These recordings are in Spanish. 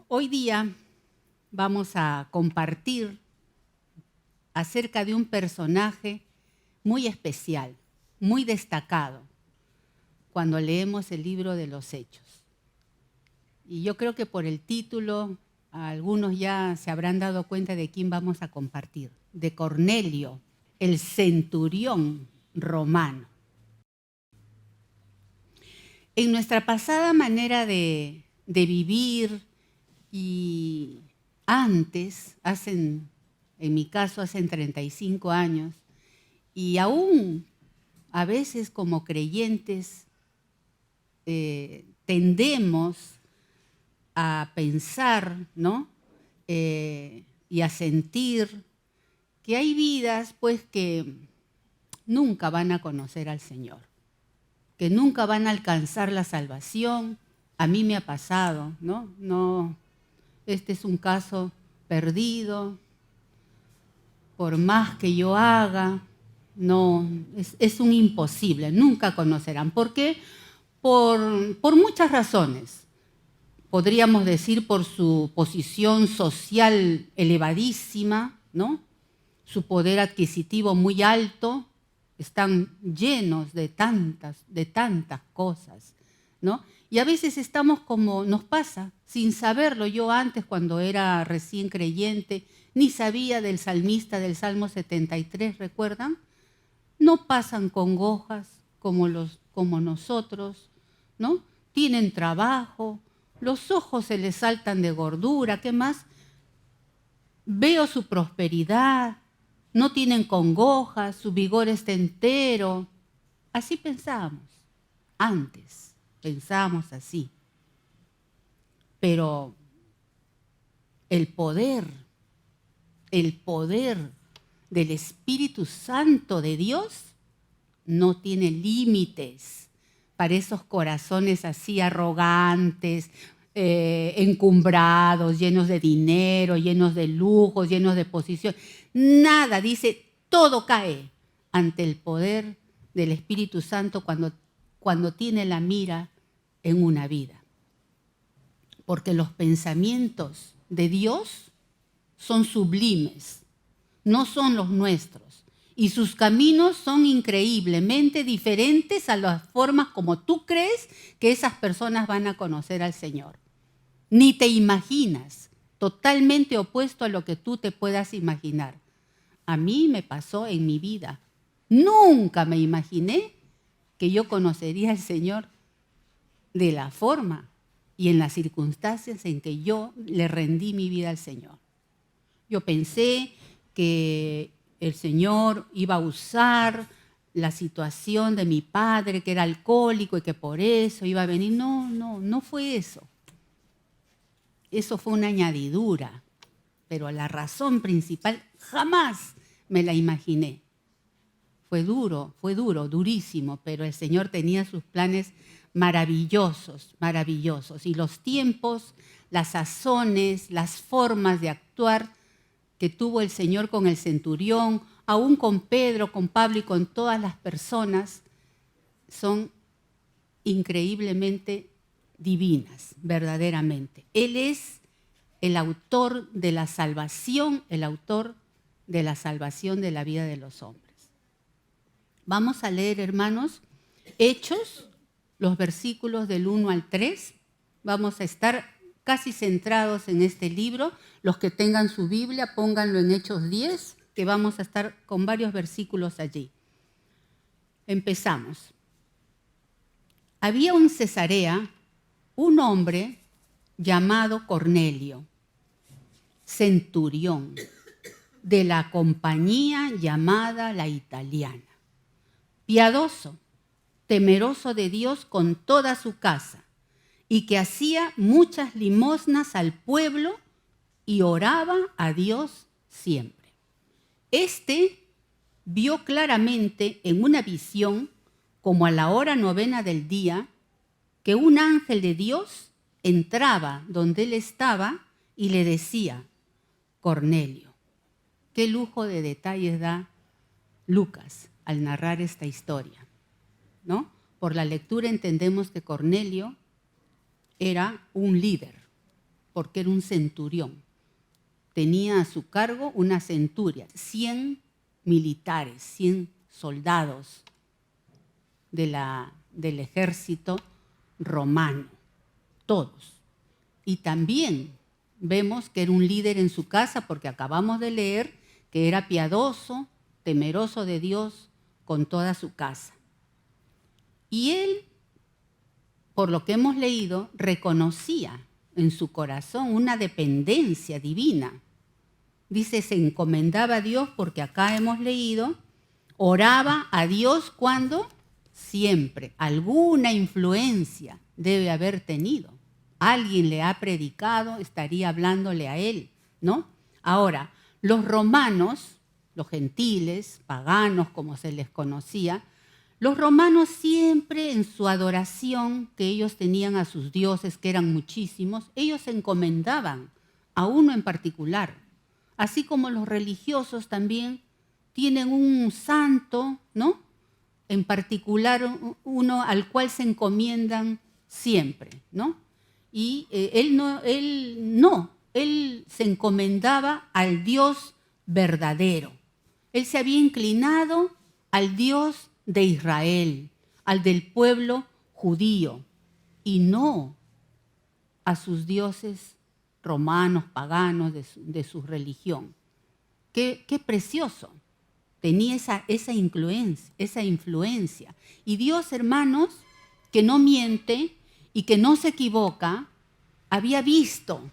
Hoy día vamos a compartir acerca de un personaje muy especial, muy destacado, cuando leemos el libro de los Hechos. Y yo creo que por el título algunos ya se habrán dado cuenta de quién vamos a compartir, de Cornelio, el centurión romano. En nuestra pasada manera de vivir y antes, en mi caso, hace 35 años, y aún a veces como creyentes tendemos a pensar, ¿no? Y a sentir que hay vidas pues que nunca van a conocer al Señor, que nunca van a alcanzar la salvación. A mí me ha pasado, ¿no? Este es un caso perdido. Por más que yo haga, no, es un imposible, nunca conocerán. ¿Por qué? Por muchas razones. Podríamos decir por su posición social elevadísima, ¿no? Su poder adquisitivo muy alto, están llenos de tantas cosas, ¿no? Y a veces estamos como nos pasa, sin saberlo. Yo antes, cuando era recién creyente, ni sabía del salmista del Salmo 73, ¿recuerdan? No pasan congojas como nosotros, ¿no? Tienen trabajo, los ojos se les saltan de gordura, ¿qué más? Veo su prosperidad, no tienen congojas, su vigor está entero. Así pensábamos, antes pensábamos así. Pero el poder del Espíritu Santo de Dios no tiene límites para esos corazones así arrogantes, encumbrados, llenos de dinero, llenos de lujos, llenos de posición. Nada, dice, todo cae ante el poder del Espíritu Santo cuando tiene la mira en una vida. Porque los pensamientos de Dios son sublimes, no son los nuestros. Y sus caminos son increíblemente diferentes a las formas como tú crees que esas personas van a conocer al Señor. Ni te imaginas, totalmente opuesto a lo que tú te puedas imaginar. A mí me pasó en mi vida. Nunca me imaginé que yo conocería al Señor de la forma y en las circunstancias en que yo le rendí mi vida al Señor. Yo pensé que el Señor iba a usar la situación de mi padre, que era alcohólico y que por eso iba a venir. No fue eso. Eso fue una añadidura, pero la razón principal jamás me la imaginé. Fue duro, durísimo, pero el Señor tenía sus planes maravillosos. Y los tiempos, las sazones, las formas de actuar que tuvo el Señor con el centurión, aún con Pedro, con Pablo y con todas las personas, son increíblemente divinas, verdaderamente. Él es el autor de la salvación, el autor de la salvación de la vida de los hombres. Vamos a leer, hermanos, Hechos, los versículos del 1 al 3. Vamos a estar casi centrados en este libro. Los que tengan su Biblia, pónganlo en Hechos 10, que vamos a estar con varios versículos allí. Empezamos. Había en Cesarea un hombre llamado Cornelio, centurión, de la compañía llamada la Italiana, piadoso, temeroso de Dios con toda su casa, y que hacía muchas limosnas al pueblo y oraba a Dios siempre. Este vio claramente en una visión, como a la hora 9 del día, que un ángel de Dios entraba donde él estaba y le decía, Cornelio. Qué lujo de detalles da Lucas al narrar esta historia, ¿no? Por la lectura entendemos que Cornelio era un líder, porque era un centurión. Tenía a su cargo una centuria, 100 militares, 100 soldados del ejército romano, todos. Y también vemos que era un líder en su casa, porque acabamos de leer que era piadoso, temeroso de Dios con toda su casa. Y él, por lo que hemos leído, reconocía en su corazón una dependencia divina. Dice, se encomendaba a Dios, porque acá hemos leído, oraba a Dios cuando siempre. Alguna influencia debe haber tenido. Alguien le ha predicado, estaría hablándole a él, ¿no? Ahora, los romanos, los gentiles, paganos como se les conocía, los romanos siempre en su adoración que ellos tenían a sus dioses, que eran muchísimos, ellos se encomendaban a uno en particular. Así como los religiosos también tienen un santo, ¿no? En particular uno al cual se encomiendan siempre, ¿no? Y él se encomendaba al Dios verdadero. Él se había inclinado al Dios de Israel, al del pueblo judío, y no a sus dioses romanos, paganos de su religión. Qué precioso. Tenía esa influencia. Y Dios, hermanos, que no miente y que no se equivoca, había visto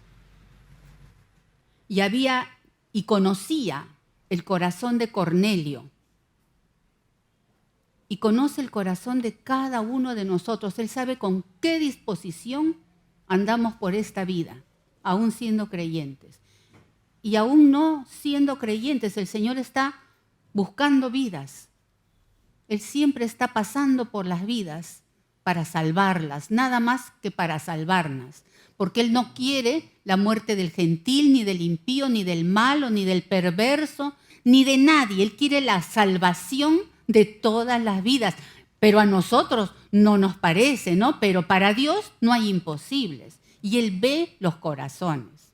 y conocía el corazón de Cornelio. Y conoce el corazón de cada uno de nosotros. Él sabe con qué disposición andamos por esta vida, aún siendo creyentes. Y aún no siendo creyentes, el Señor está buscando vidas. Él siempre está pasando por las vidas para salvarlas, nada más que para salvarnos. Porque Él no quiere la muerte del gentil, ni del impío, ni del malo, ni del perverso, ni de nadie. Él quiere la salvación de todas las vidas. Pero a nosotros no nos parece, ¿no? Pero para Dios no hay imposibles. Y Él ve los corazones.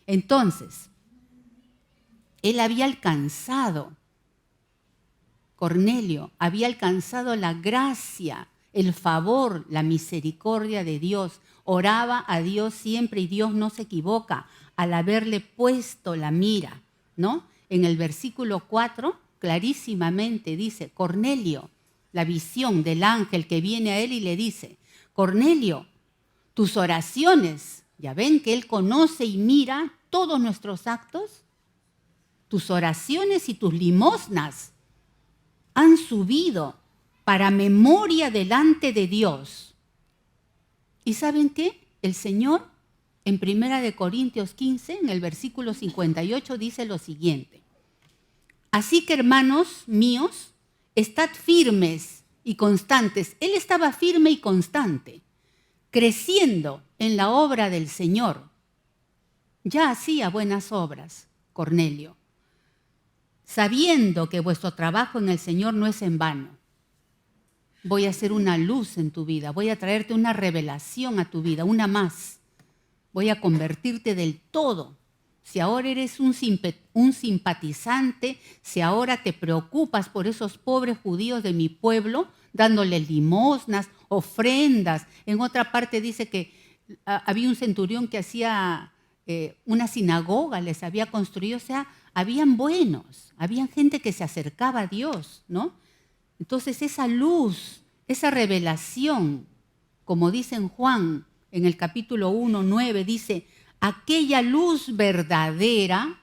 Entonces, él había alcanzado, Cornelio, había alcanzado la gracia, el favor, la misericordia de Dios. Oraba a Dios siempre y Dios no se equivoca al haberle puesto la mira, ¿no? En el versículo 4, clarísimamente dice, Cornelio, la visión del ángel que viene a él y le dice, Cornelio, tus oraciones, ya ven que él conoce y mira todos nuestros actos, tus oraciones y tus limosnas han subido para memoria delante de Dios. ¿Y saben qué? El Señor en 1 Corintios 15, en el versículo 58, dice lo siguiente. Así que, hermanos míos, estad firmes y constantes. Él estaba firme y constante, creciendo en la obra del Señor. Ya hacía buenas obras, Cornelio, sabiendo que vuestro trabajo en el Señor no es en vano. Voy a hacer una luz en tu vida, voy a traerte una revelación a tu vida, una más. Voy a convertirte del todo. Si ahora eres un simpatizante, si ahora te preocupas por esos pobres judíos de mi pueblo, dándoles limosnas, ofrendas. En otra parte dice que había un centurión que hacía una sinagoga, les había construido, o sea, habían buenos, habían gente que se acercaba a Dios, ¿no? Entonces esa luz, esa revelación, como dice en Juan, en el capítulo 1, 9, dice, aquella luz verdadera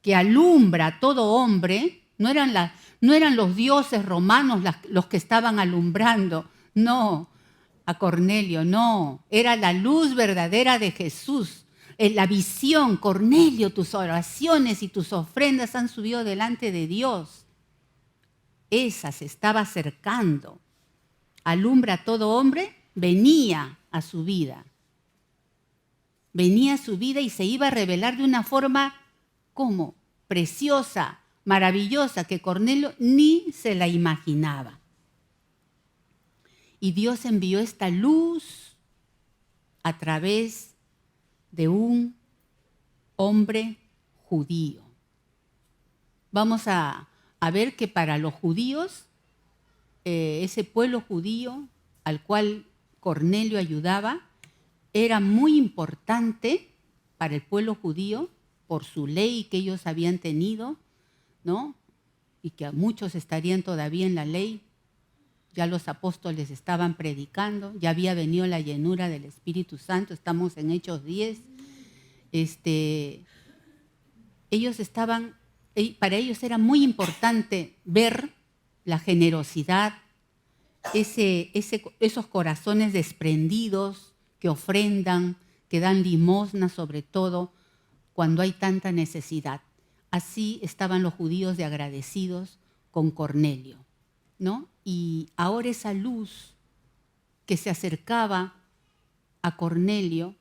que alumbra a todo hombre, no eran los dioses romanos los que estaban alumbrando, no, a Cornelio, no, era la luz verdadera de Jesús. La visión, Cornelio, tus oraciones y tus ofrendas han subido delante de Dios. Esa se estaba acercando. Alumbra a todo hombre, venía a su vida. Venía a su vida y se iba a revelar de una forma, ¿cómo? Preciosa, maravillosa, que Cornelio ni se la imaginaba. Y Dios envió esta luz a través de un hombre judío. Vamos a ver que para los judíos, ese pueblo judío al cual Cornelio ayudaba, era muy importante para el pueblo judío por su ley que ellos habían tenido, ¿no? Y que a muchos estarían todavía en la ley. Ya los apóstoles estaban predicando, ya había venido la llenura del Espíritu Santo, estamos en Hechos 10. Para ellos era muy importante ver la generosidad, esos corazones desprendidos que ofrendan, que dan limosna sobre todo cuando hay tanta necesidad. Así estaban los judíos de agradecidos con Cornelio, ¿no? Y ahora esa luz que se acercaba a Cornelio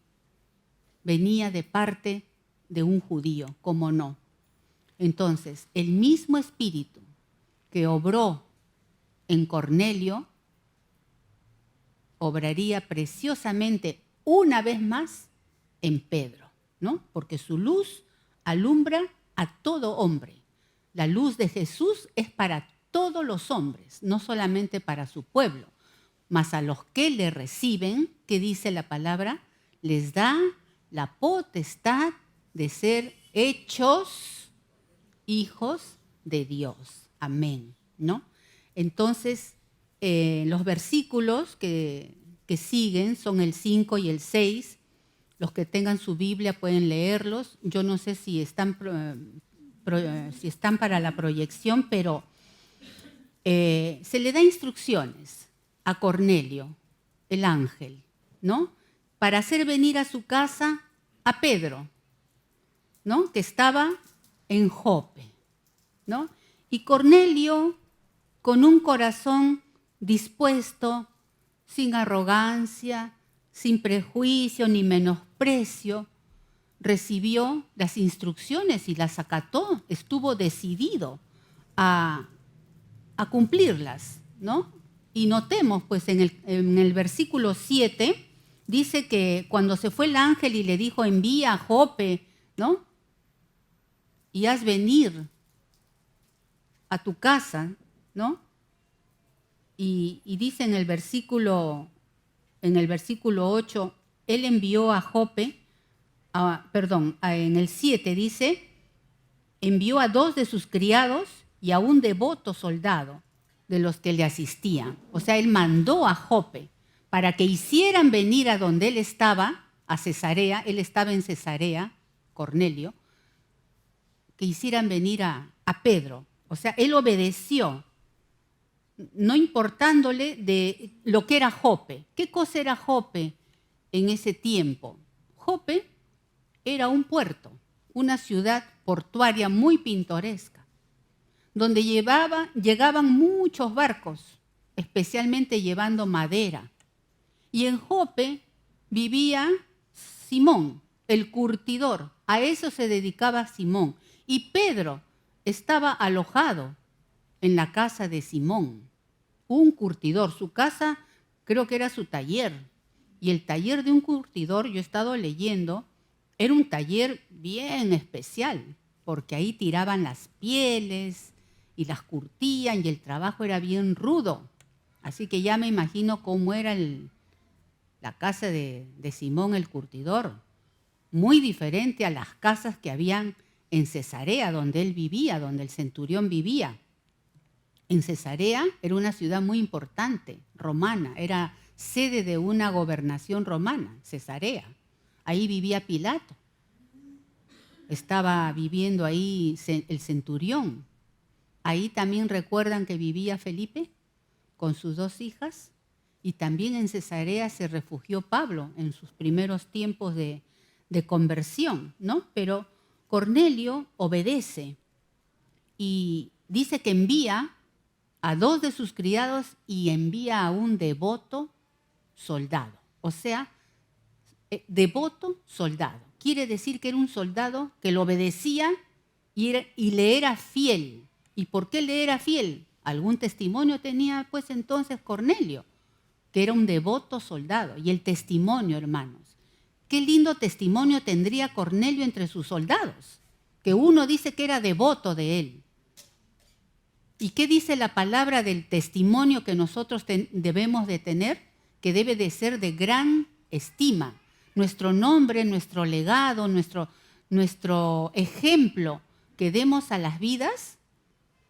venía de parte de un judío, ¿cómo no? Entonces, el mismo espíritu que obró en Cornelio obraría preciosamente una vez más en Pedro, ¿no? Porque su luz alumbra a todo hombre. La luz de Jesús es para todos los hombres, no solamente para su pueblo, mas a los que le reciben, ¿qué dice la palabra? Les da la potestad de ser hechos hijos de Dios. Amén, ¿no? Entonces, los versículos que siguen son el 5 y el 6. Los que tengan su Biblia pueden leerlos. Yo no sé si están para la proyección, pero se le da instrucciones a Cornelio, el ángel, ¿no? Para hacer venir a su casa a Pedro, ¿no? Que estaba en Jope, ¿no? Y Cornelio, con un corazón dispuesto, sin arrogancia, sin prejuicio ni menosprecio, recibió las instrucciones y las acató, estuvo decidido a cumplirlas, ¿no? Y notemos, pues, en el versículo 7, dice que cuando se fue el ángel y le dijo, envía a Jope, ¿no? Y haz venir a tu casa, ¿no? Y dice en el versículo 8, él envió a Jope, en el 7 dice, envió a 2 de sus criados y a un devoto soldado de los que le asistían. O sea, él mandó a Jope para que hicieran venir a donde él estaba, a Cesarea, él estaba en Cesarea, Cornelio, que hicieran venir a Pedro. O sea, él obedeció, no importándole de lo que era Jope. ¿Qué cosa era Jope en ese tiempo? Jope era un puerto, una ciudad portuaria muy pintoresca, donde llegaban muchos barcos, especialmente llevando madera. Y en Jope vivía Simón, el curtidor. A eso se dedicaba Simón. Y Pedro estaba alojado en la casa de Simón, un curtidor. Su casa creo que era su taller. Y el taller de un curtidor, yo he estado leyendo, era un taller bien especial, porque ahí tiraban las pieles y las curtían y el trabajo era bien rudo. Así que ya me imagino cómo era la casa de Simón el curtidor. Muy diferente a las casas que habían en Cesarea, donde él vivía, donde el centurión vivía. En Cesarea era una ciudad muy importante, romana, era sede de una gobernación romana, Cesarea. Ahí vivía Pilato. Estaba viviendo ahí el centurión. Ahí también recuerdan que vivía Felipe con sus 2 hijas. Y también en Cesarea se refugió Pablo en sus primeros tiempos de conversión, ¿no? Pero Cornelio obedece y dice que envía a 2 de sus criados y envía a un devoto soldado. O sea, devoto soldado. Quiere decir que era un soldado que lo obedecía y le era fiel. ¿Y por qué le era fiel? Algún testimonio tenía pues entonces Cornelio, que era un devoto soldado. Y el testimonio, hermanos, qué lindo testimonio tendría Cornelio entre sus soldados, que uno dice que era devoto de él. ¿Y qué dice la palabra del testimonio que nosotros debemos de tener? Que debe de ser de gran estima. Nuestro nombre, nuestro legado, nuestro ejemplo que demos a las vidas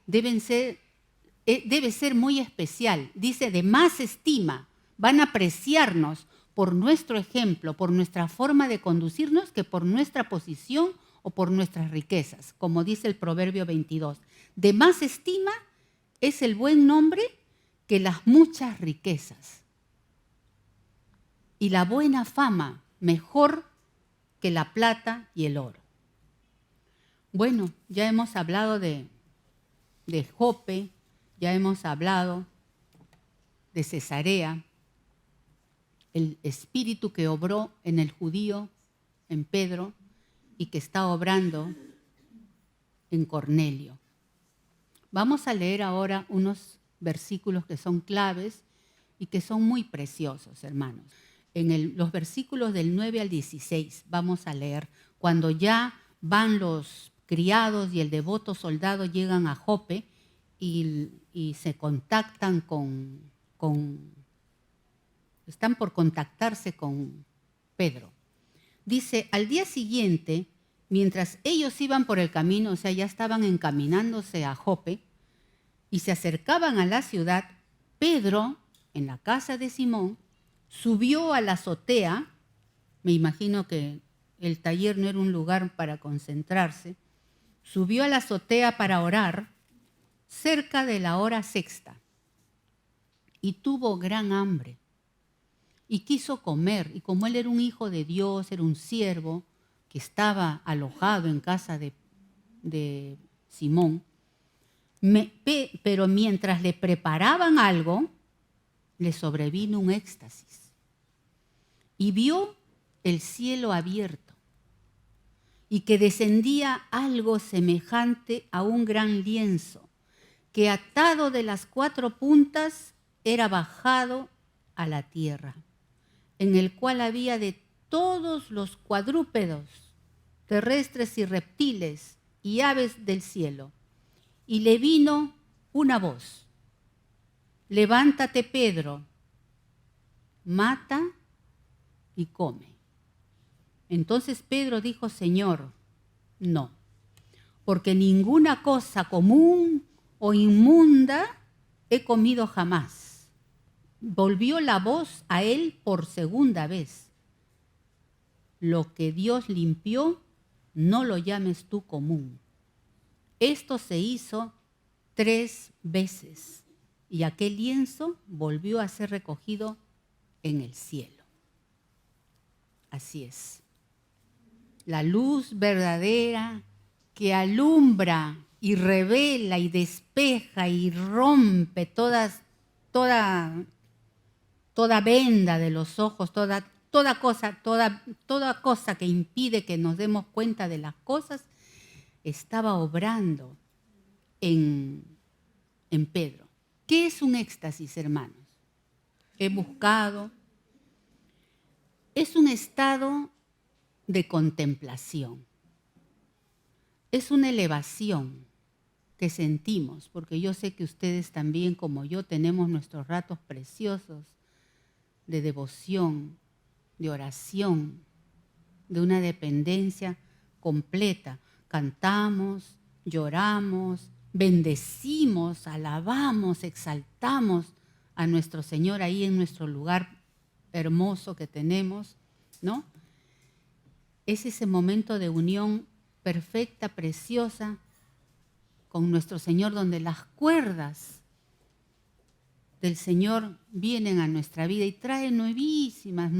debe ser muy especial. Dice, de más estima. Van a apreciarnos por nuestro ejemplo, por nuestra forma de conducirnos, que por nuestra posición o por nuestras riquezas, como dice el Proverbio 22. De más estima es el buen nombre que las muchas riquezas. Y la buena fama mejor que la plata y el oro. Bueno, ya hemos hablado de Jope, ya hemos hablado de Cesarea, el espíritu que obró en el judío, en Pedro, y que está obrando en Cornelio. Vamos a leer ahora unos versículos que son claves y que son muy preciosos, hermanos. En los versículos del 9 al 16 vamos a leer cuando ya van los criados y el devoto soldado llegan a Jope y se contactan están por contactarse con Pedro. Dice, al día siguiente, mientras ellos iban por el camino, o sea, ya estaban encaminándose a Jope y se acercaban a la ciudad, Pedro, en la casa de Simón, subió a la azotea. Me imagino que el taller no era un lugar para concentrarse. Subió a la azotea para orar cerca de la hora sexta y tuvo gran hambre y quiso comer. Y como él era un hijo de Dios, era un siervo que estaba alojado en casa de Simón, pero mientras le preparaban algo, le sobrevino un éxtasis y vio el cielo abierto y que descendía algo semejante a un gran lienzo que atado de las 4 puntas era bajado a la tierra, en el cual había de todos los cuadrúpedos, terrestres y reptiles y aves del cielo. Y le vino una voz: levántate, Pedro, mata y come. Entonces Pedro dijo, Señor, no, porque ninguna cosa común o inmunda he comido jamás. Volvió la voz a él por segunda vez. Lo que Dios limpió, no lo llames tú común. Esto se hizo 3 veces y aquel lienzo volvió a ser recogido en el cielo. Así es. La luz verdadera que alumbra y revela y despeja y rompe toda venda de los ojos, toda cosa que impide que nos demos cuenta de las cosas, estaba obrando en Pedro. ¿Qué es un éxtasis, hermanos? He buscado. Es un estado de contemplación. Es una elevación que sentimos, porque yo sé que ustedes también, como yo, tenemos nuestros ratos preciosos de devoción, de oración, de una dependencia completa. Cantamos, lloramos, bendecimos, alabamos, exaltamos a nuestro Señor ahí en nuestro lugar hermoso que tenemos, ¿no? Es ese momento de unión perfecta, preciosa, con nuestro Señor, donde las cuerdas del Señor vienen a nuestra vida y traen nuevísimas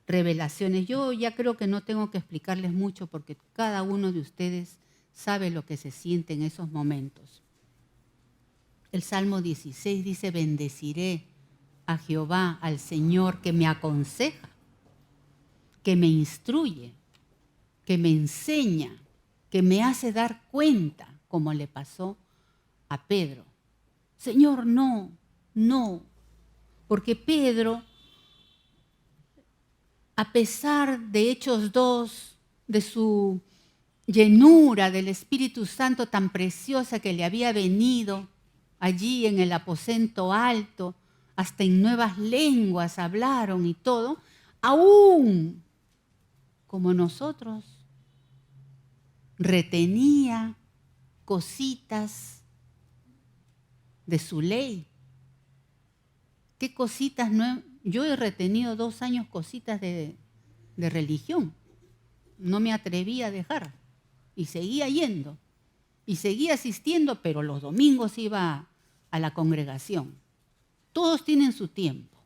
revelaciones. Yo ya creo que no tengo que explicarles mucho porque cada uno de ustedes sabe lo que se siente en esos momentos. El Salmo 16 dice, bendeciré a Jehová, al Señor que me aconseja, que me instruye, que me enseña, que me hace dar cuenta, como le pasó a Pedro. Señor, no, porque Pedro a pesar de Hechos 2, de su llenura del Espíritu Santo tan preciosa que le había venido allí en el aposento alto, hasta en nuevas lenguas hablaron y todo, aún como nosotros, retenía cositas de su ley. ¿Qué cositas? No? Yo he retenido 2 años cositas de religión. No me atreví a dejar y seguía yendo y seguía asistiendo, pero los domingos iba a la congregación. Todos tienen su tiempo.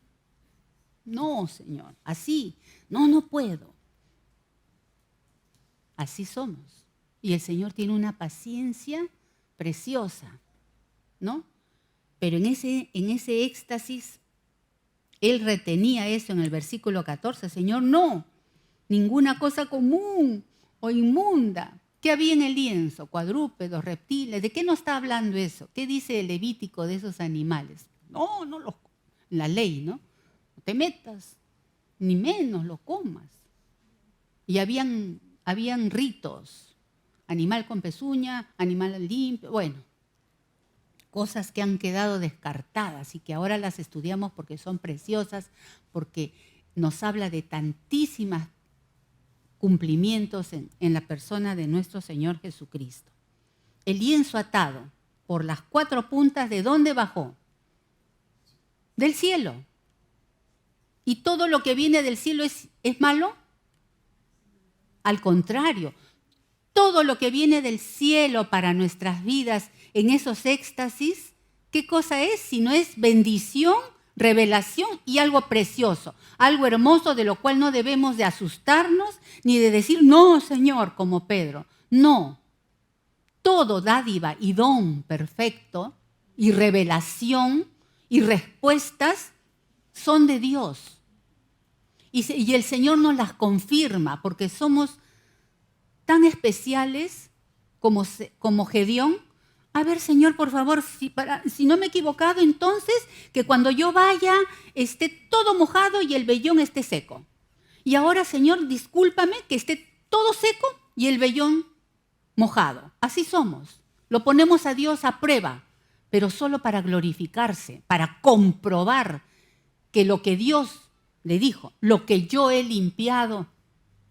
No, Señor, así, no puedo. Así somos. Y el Señor tiene una paciencia preciosa, ¿no? Pero en ese éxtasis, Él retenía eso en el versículo 14. Señor, no, ninguna cosa común o inmunda. ¿Qué había en el lienzo? Cuadrúpedos, reptiles. ¿De qué no está hablando eso? ¿Qué dice el Levítico de esos animales? No la ley, ¿no? No te metas, ni menos lo comas. Y habían ritos. Animal con pezuña, animal limpio, bueno, cosas que han quedado descartadas y que ahora las estudiamos porque son preciosas, porque nos habla de tantísimos cumplimientos en la persona de nuestro Señor Jesucristo. El lienzo atado por las 4 puntas, ¿de dónde bajó? Del cielo. ¿Y todo lo que viene del cielo es malo? Al contrario, todo lo que viene del cielo para nuestras vidas en esos éxtasis, ¿qué cosa es? Si no es bendición, revelación y algo precioso, algo hermoso de lo cual no debemos de asustarnos ni de decir, no, Señor, como Pedro. No, todo dádiva y don perfecto y revelación y respuestas son de Dios. Y el Señor nos las confirma porque somos tan especiales como Gedeón. A ver, Señor, por favor, si no me he equivocado, entonces que cuando yo vaya esté todo mojado y el vellón esté seco. Y ahora, Señor, discúlpame que esté todo seco y el vellón mojado. Así somos. Lo ponemos a Dios a prueba, pero solo para glorificarse, para comprobar que lo que Dios le dijo, lo que yo he limpiado,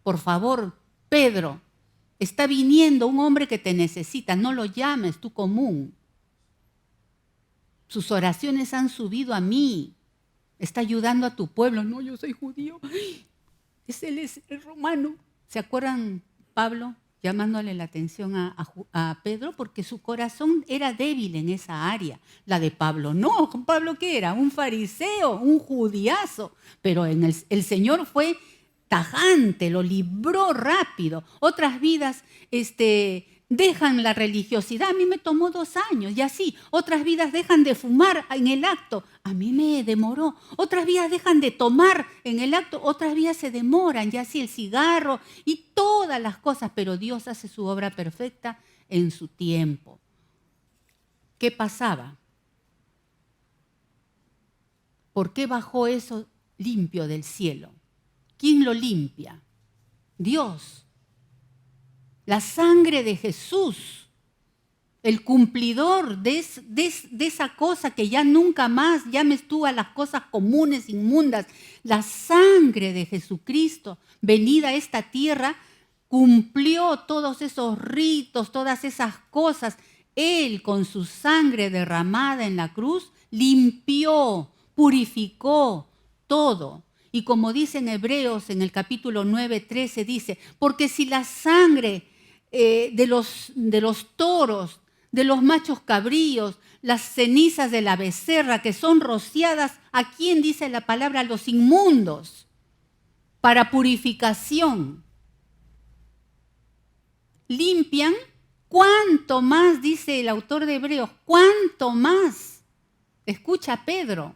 por favor, Pedro, está viniendo un hombre que te necesita, no lo llames tú común. Sus oraciones han subido a mí, está ayudando a tu pueblo. No, yo soy judío, él es el romano. ¿Se acuerdan Pablo llamándole la atención a Pedro? Porque su corazón era débil en esa área. La de Pablo no. ¿Pablo qué era? Un fariseo, un judiazo. Pero el Señor fue tajante, lo libró rápido. Otras vidas dejan la religiosidad. A mí me tomó 2 años y así. Otras vidas dejan de fumar en el acto. A mí me demoró. Otras vidas dejan de tomar en el acto. Otras vidas se demoran y así el cigarro y todas las cosas. Pero Dios hace su obra perfecta en su tiempo. ¿Qué pasaba? ¿Por qué bajó eso limpio del cielo? ¿Quién lo limpia? Dios. La sangre de Jesús, el cumplidor de esa cosa que ya nunca más llames tú a las cosas comunes, inmundas. La sangre de Jesucristo, venida a esta tierra, cumplió todos esos ritos, todas esas cosas. Él, con su sangre derramada en la cruz, limpió, purificó todo. Y como dice en Hebreos, en el capítulo 9:13, dice, porque si la sangre de los toros, de los machos cabríos, las cenizas de la becerra que son rociadas, ¿a quién dice la palabra? A los inmundos, para purificación. Limpian, ¿cuánto más, dice el autor de Hebreos? ¿Cuánto más? Escucha Pedro.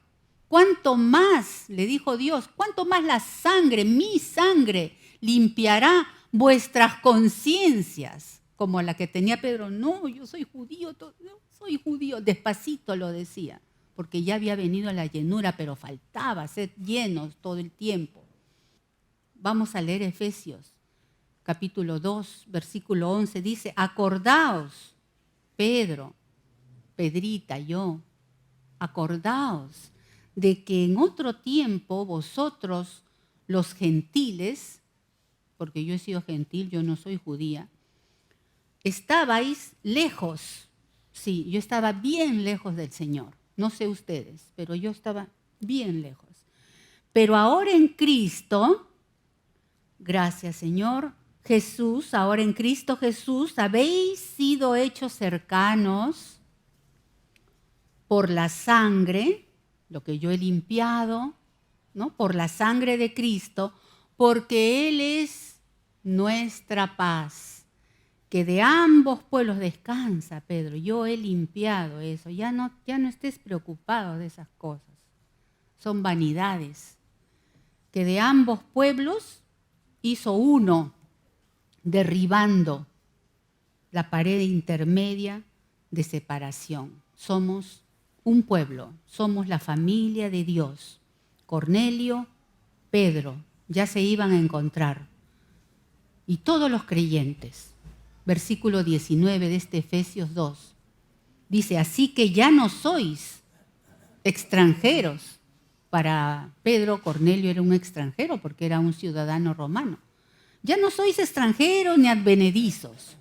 ¿Cuánto más, le dijo Dios, cuánto más la sangre, mi sangre, limpiará vuestras conciencias? Como la que tenía Pedro. No, yo soy judío, no soy judío. Despacito lo decía, porque ya había venido la llenura, pero faltaba ser llenos todo el tiempo. Vamos a leer Efesios, capítulo 2, versículo 11. Dice, acordaos, Pedro, Pedrita, yo, acordaos de que en otro tiempo vosotros, los gentiles, porque yo he sido gentil, yo no soy judía, estabais lejos. Sí, yo estaba bien lejos del Señor. No sé ustedes, pero yo estaba bien lejos. Pero ahora en Cristo, gracias Señor Jesús, ahora en Cristo Jesús habéis sido hechos cercanos por la sangre, lo que yo he limpiado, ¿no? Por la sangre de Cristo, porque Él es nuestra paz, que de ambos pueblos descansa, Pedro. Yo he limpiado eso, ya no estés preocupado de esas cosas, son vanidades. Que de ambos pueblos hizo uno, derribando la pared intermedia de separación. Somos un pueblo, somos la familia de Dios. Cornelio, Pedro, ya se iban a encontrar. Y todos los creyentes. Versículo 19 de este Efesios 2. Dice, así que ya no sois extranjeros. Para Pedro, Cornelio era un extranjero porque era un ciudadano romano. Ya no sois extranjeros ni advenedizos,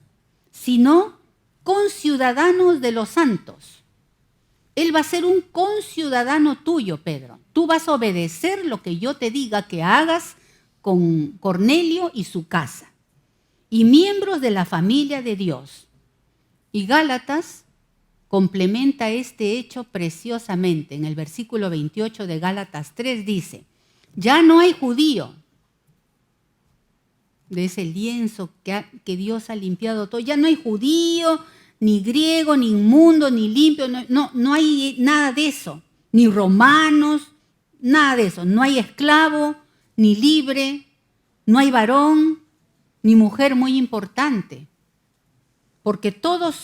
sino conciudadanos de los santos. Él va a ser un conciudadano tuyo, Pedro. Tú vas a obedecer lo que yo te diga que hagas con Cornelio y su casa. Y miembros de la familia de Dios. Y Gálatas complementa este hecho preciosamente. En el versículo 28 de Gálatas 3 dice, ya no hay judío, de ese lienzo que Dios ha limpiado todo, ya no hay judío, ni griego, ni inmundo, ni limpio, no hay nada de eso, ni romanos, nada de eso, no hay esclavo, ni libre, no hay varón, ni mujer muy importante, porque todos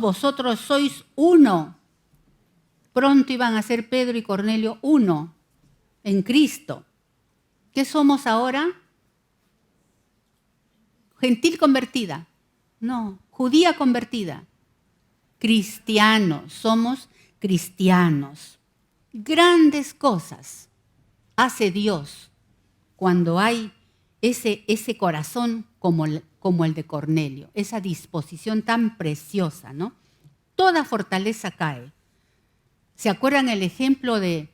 vosotros sois uno. Pronto iban a ser Pedro y Cornelio uno en Cristo. ¿Qué somos ahora? ¿Gentil convertida? No, judía convertida. Cristianos, somos cristianos. Grandes cosas hace Dios cuando hay ese corazón como el de Cornelio, esa disposición tan preciosa, ¿no? Toda fortaleza cae. ¿Se acuerdan el ejemplo de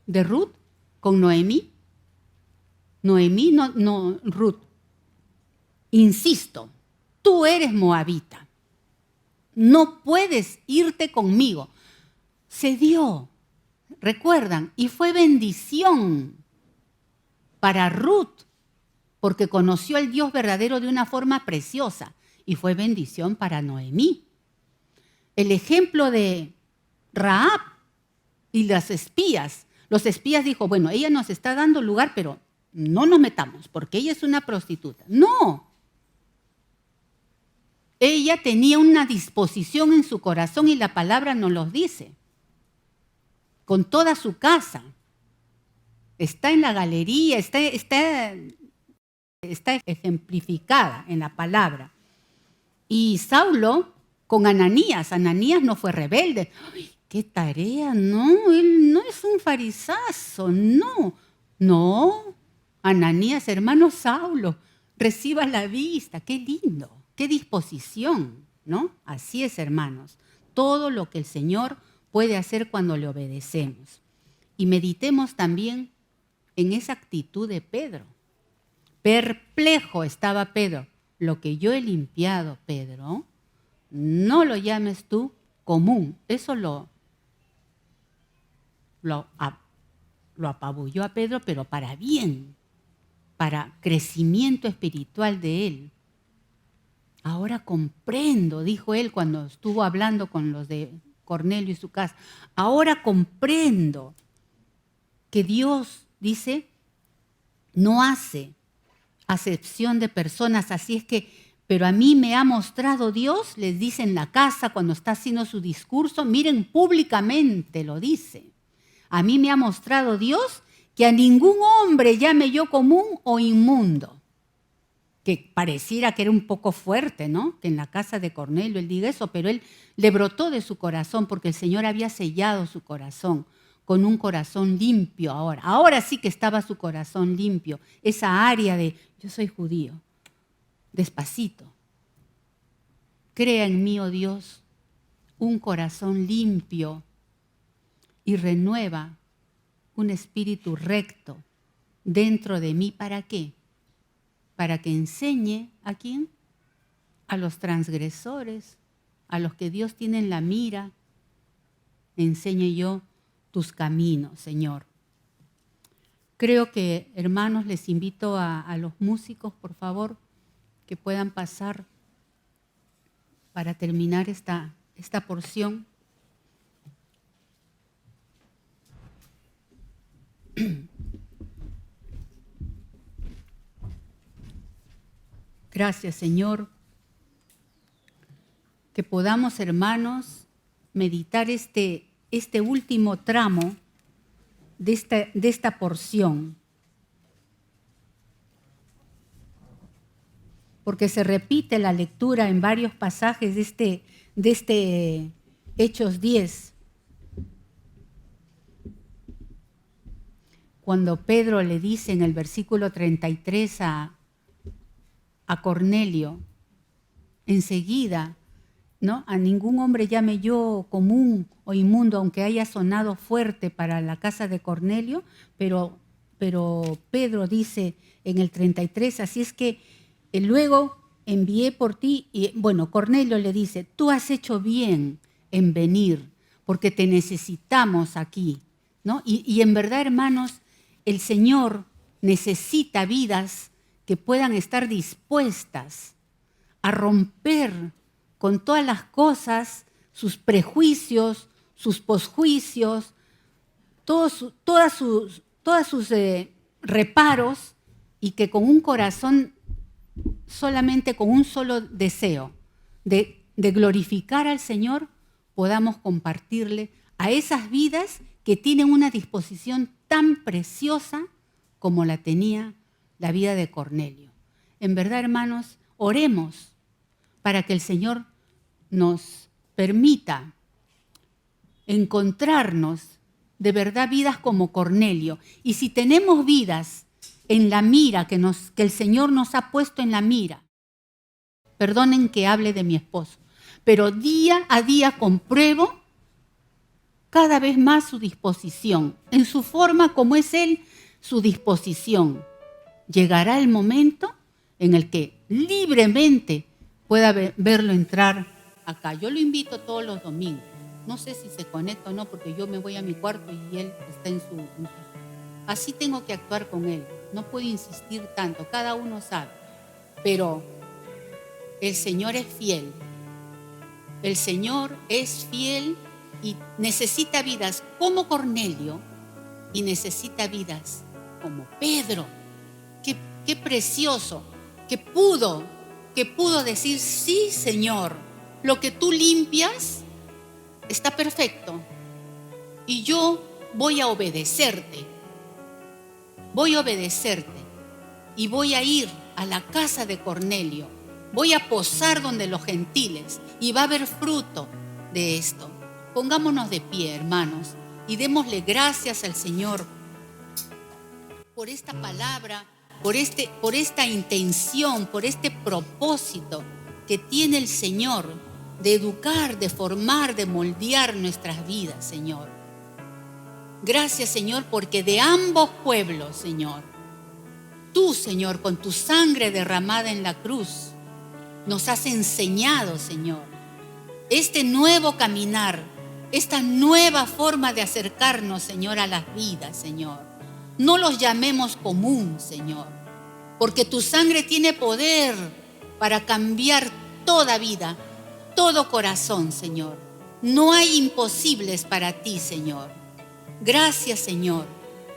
Ruth con Noemí? Noemí, no, Ruth. Insisto, tú eres moabita. No puedes irte conmigo. Se dio, recuerdan, y fue bendición para Ruth, porque conoció al Dios verdadero de una forma preciosa, y fue bendición para Noemí. El ejemplo de Rahab y las espías. Los espías dijo, bueno, ella nos está dando lugar, pero no nos metamos, porque ella es una prostituta. No. Ella tenía una disposición en su corazón y la palabra nos lo dice. Con toda su casa. Está en la galería, está ejemplificada en la palabra. Y Saulo con Ananías. Ananías no fue rebelde. ¡Ay, qué tarea! No, él no es un farisazo, no. No, Ananías, hermano Saulo, reciba la vista. Qué lindo, qué disposición, ¿no? Así es, hermanos. Todo lo que el Señor puede hacer cuando le obedecemos. Y meditemos también en esa actitud de Pedro. Perplejo estaba Pedro. Lo que yo he limpiado, Pedro, no lo llames tú común. Eso lo apabulló a Pedro, pero para bien, para crecimiento espiritual de él. Ahora comprendo, dijo él cuando estuvo hablando con los de Cornelio y su casa. Ahora comprendo que Dios, dice, no hace acepción de personas, así es que, pero a mí me ha mostrado Dios, les dice en la casa cuando está haciendo su discurso, miren, públicamente lo dice. A mí me ha mostrado Dios que a ningún hombre llame yo común o inmundo. Que pareciera que era un poco fuerte, ¿no? Que en la casa de Cornelio él diga eso, pero él le brotó de su corazón porque el Señor había sellado su corazón con un corazón limpio ahora. Ahora sí que estaba su corazón limpio. Esa área de yo soy judío. Despacito. Crea en mí, oh Dios, un corazón limpio y renueva un espíritu recto dentro de mí. ¿Para qué? Para que enseñe a quién, a los transgresores, a los que Dios tiene en la mira, enseñe yo tus caminos, Señor. Creo que, hermanos, les invito a los músicos, por favor, que puedan pasar para terminar esta porción. Gracias, Señor, que podamos, hermanos, meditar este último tramo de esta porción. Porque se repite la lectura en varios pasajes de este Hechos 10. Cuando Pedro le dice en el versículo 33 a Cornelio, enseguida, ¿no? A ningún hombre llame yo común o inmundo, aunque haya sonado fuerte para la casa de Cornelio, pero Pedro dice en el 33, así es que luego envié por ti, y bueno, Cornelio le dice, tú has hecho bien en venir, porque te necesitamos aquí, ¿no? Y en verdad, hermanos, el Señor necesita vidas que puedan estar dispuestas a romper con todas las cosas, sus prejuicios, sus posjuicios, todos sus reparos, y que con un corazón, solamente con un solo deseo de glorificar al Señor, podamos compartirle a esas vidas que tienen una disposición tan preciosa como la tenía la vida de Cornelio. En verdad, hermanos, oremos para que el Señor nos permita encontrarnos de verdad vidas como Cornelio. Y si tenemos vidas en la mira que el Señor nos ha puesto en la mira, perdonen que hable de mi esposo, pero día a día compruebo cada vez más su disposición, en su forma como es Él, su disposición. Llegará el momento en el que libremente pueda verlo entrar acá. Yo lo invito todos los domingos. No sé si se conecta o no, porque yo me voy a mi cuarto y él está en su... Así tengo que actuar con él. No puedo insistir tanto, cada uno sabe. Pero el Señor es fiel. El Señor es fiel y necesita vidas como Cornelio y necesita vidas como Pedro. Qué precioso que pudo decir, sí, Señor, lo que tú limpias está perfecto y yo voy a obedecerte. Voy a obedecerte y voy a ir a la casa de Cornelio. Voy a posar donde los gentiles y va a haber fruto de esto. Pongámonos de pie, hermanos, y démosle gracias al Señor por esta palabra, por esta intención, por este propósito que tiene el Señor de educar, de formar, de moldear nuestras vidas, Señor. Gracias, Señor, porque de ambos pueblos, Señor, tú, Señor, con tu sangre derramada en la cruz, nos has enseñado, Señor, este nuevo caminar, esta nueva forma de acercarnos, Señor, a las vidas, Señor. No los llamemos común, Señor, porque tu sangre tiene poder para cambiar toda vida, todo corazón, Señor. No hay imposibles para ti, Señor. Gracias, Señor.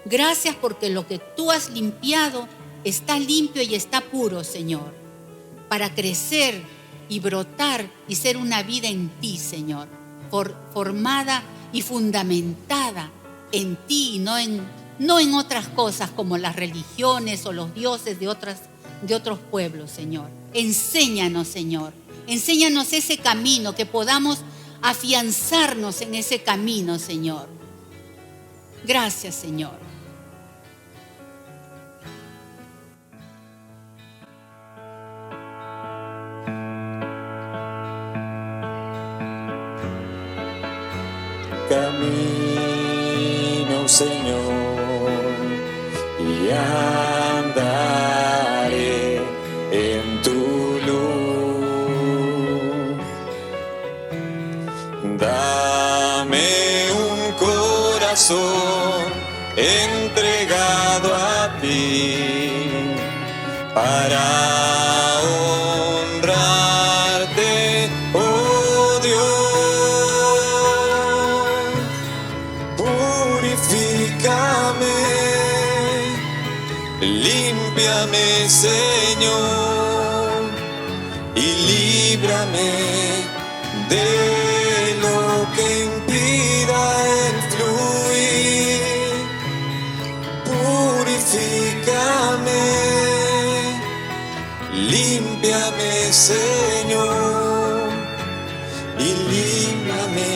Gracias porque lo que tú has limpiado está limpio y está puro, Señor, para crecer y brotar y ser una vida en ti, Señor, formada y fundamentada en ti, no no en otras cosas como las religiones o los dioses de otros pueblos, Señor. Enséñanos, Señor. Enséñanos ese camino, que podamos afianzarnos en ese camino, Señor. Gracias, Señor. Camino, Señor, y andaré en tu luz. Dame un corazón entregado a ti para honrarte, oh Dios. Purifícame, límpiame, Señor, y líbrame de lo que impida el fluir. Purifícame, límpiame, Señor, y líbrame